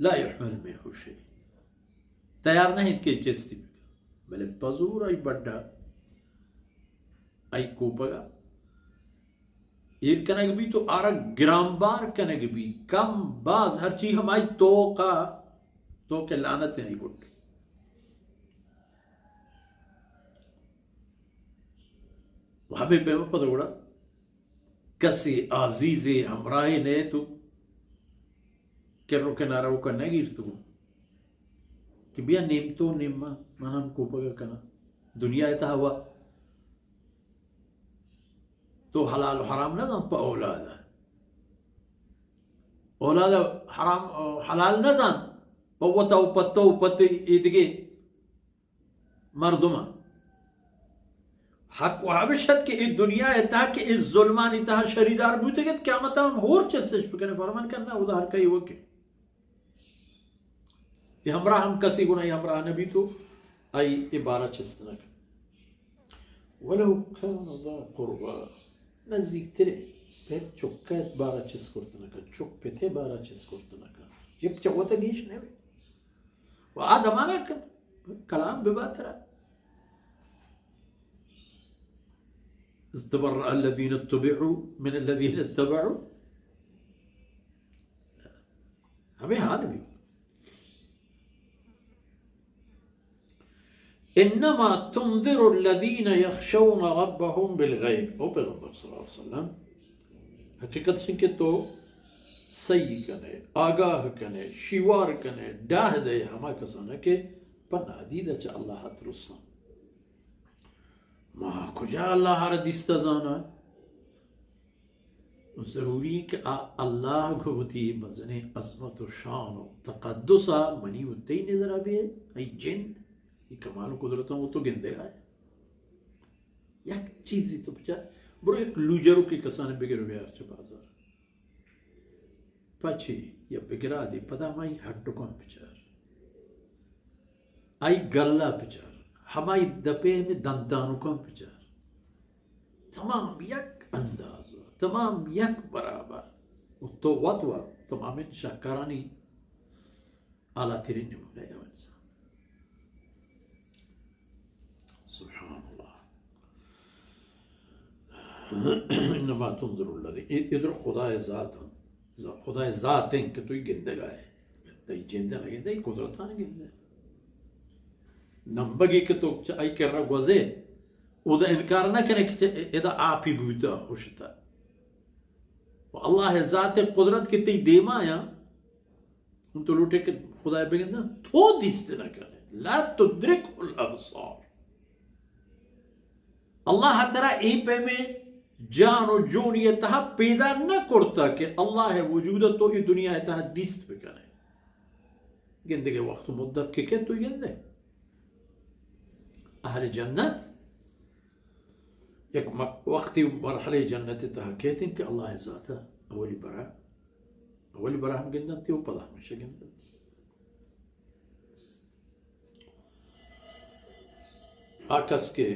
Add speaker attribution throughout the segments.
Speaker 1: لا يحمل منه شيء तैयार नहीं के चेस्ती भले पजूर आई बड्डा आई कोपगा एक कनक भी तो आरा ग्रामबार कनक भी कम बाज हर चीज हमारी तो के लानत है गुट वहां पे पदोड़ा कसी आजीजे हमराही ने तो केरो के नारा का नहीं गिरतु कि बिया नेम तो नेम मनम कोपगा कना दुनिया ऐता हुआ तो हलाल हराम ना जान औलाद हराम हलाल ना जान पत्तो इदगे मर्दुमा हक वहाबिशत के इस दुनिया ऐता कि इस जुल्मान इता शरीदार बुतेगे क्या मतलब होर चेस्ते कने फरमान करना उदाहर कई वो के ये हमरा हम कसी गुना हमरा नबी तो आई इबारत चेस्तना वलो कान ذا قربा नजदीक तेरे पे चुक्का बारा चेस करतना का चुक पे थे बारा चेस करतना का ये चवता गीश ने वो आदमाना कलाम बेबातरा استبرأ الذين اتبعوا من الذين اتبعوا हमें हाल भी इन्नमा तुंदिरु الذين يخشون ربهم بالغيب ओ पैगंबर सल्लल्लाहु अलैहि वसल्लम हकीकत से के तो सही कने आगाह कने शिवार कने डाह दे हमा कसना के पनादी द अल्लाह तरुसा मा कुजा अल्लाह हर दिस्ता जाना जरूरी कि अल्लाह को होती मजने अजमत व शान व तकद्दुसा मनी उतई नजर आवे आई जिंद ये कमाल कुदरतों वो तो गिंदेगा एक चीज तो बचा बरो एक लूजरो की कसाने बिगड़ गया अर्च बाजार पाची या बिगड़ा दी पता माई हट्टो कौन पिचार आई गल्ला पिचार हमारी दपे में दंतानु कौन पिचार तमाम यक अंदाज तमाम यक बराबर तो वतवा तमाम शाकारानी आला तेरी नमूना या इंसान सुभान अल्लाह इन्नमा तुंदिरु الذي इधर खुदा ज़ात है कि तू ही गिंदेगा है तई जिंदा ना गिंदे कुदरत ना गिंदे नंबगी के तो आई कर रहा गुज़े उदा इनकार ना करने कि इधर आप ही बुता खुशता वो अल्लाह ज़ात कुदरत की तई देमा या उन तो लूटे के खुदा बेगिंदा तो दिस्ते ना करे ला तुद्रिकुल अबसार अल्लाह तरा ए पे में जान और जोनियत पैदा न करता कि अल्लाह है वजूद तो ये दुनिया है तहा दिस्त पे करे गिंदे के वक्त मुद्दत के तो गिंदे अहल जन्नत एक वक्त मरहले जन्नत तहा कहते हैं कि अल्लाह ज़ाता अवली बरा हम गिंदन थे वो पदा हमेशा गिंदन आकस के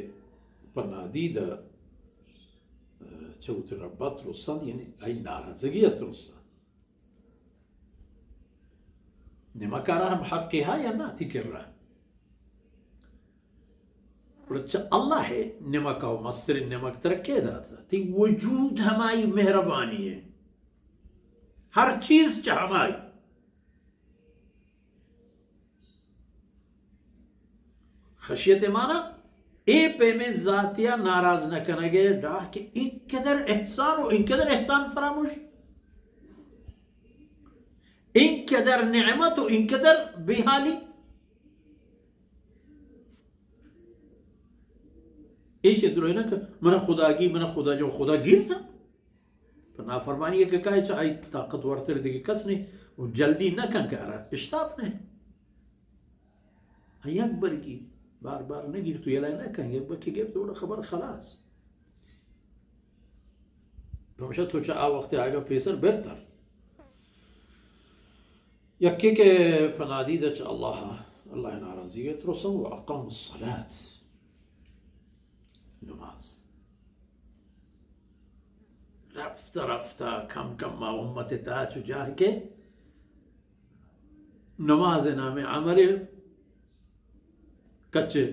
Speaker 1: पनादीदा चौथी रब्बत रुसन यानी आई नाराजगियत रुसन नमकारा हम हक के हा या ना थी कर रहा अल्लाह है नमका मस्तर नमक तरक्के दाता थी वजूद हमारी मेहरबानी है हर चीज चाह हमारी खशियत माना ए पे में जातिया नाराज न करेंगे डा कि इनकदर एहसान फरामोश इनकदर नेमत और इनकदर बेहाली ऐसे तो ना कि मना खुदा जो खुदा गिर था पर नाफरमानी है कि कहे चाहे ताकतवर तेरे दिखे कस नहीं वो जल्दी न कं कह रहा इश्ताप ने अकबर की बार बार नहीं गिर तो ये ना कहेंगे बल्कि गिर तो खबर खलास हमेशा सोचा आ वक्त आएगा पेसर बेहतर यक्के के फनादी दच अल्लाह नाराजी है तो रसम व अक़ाम सलात नमाज रफ्ता कम मा उम्मत ताचु जाके नमाज नामे अमल कच्चे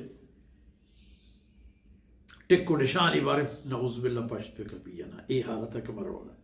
Speaker 1: टिक्को निशानी बारे नऊज़ बिल्लाह पश्त पे कभी ना ए हालत है कमर वाला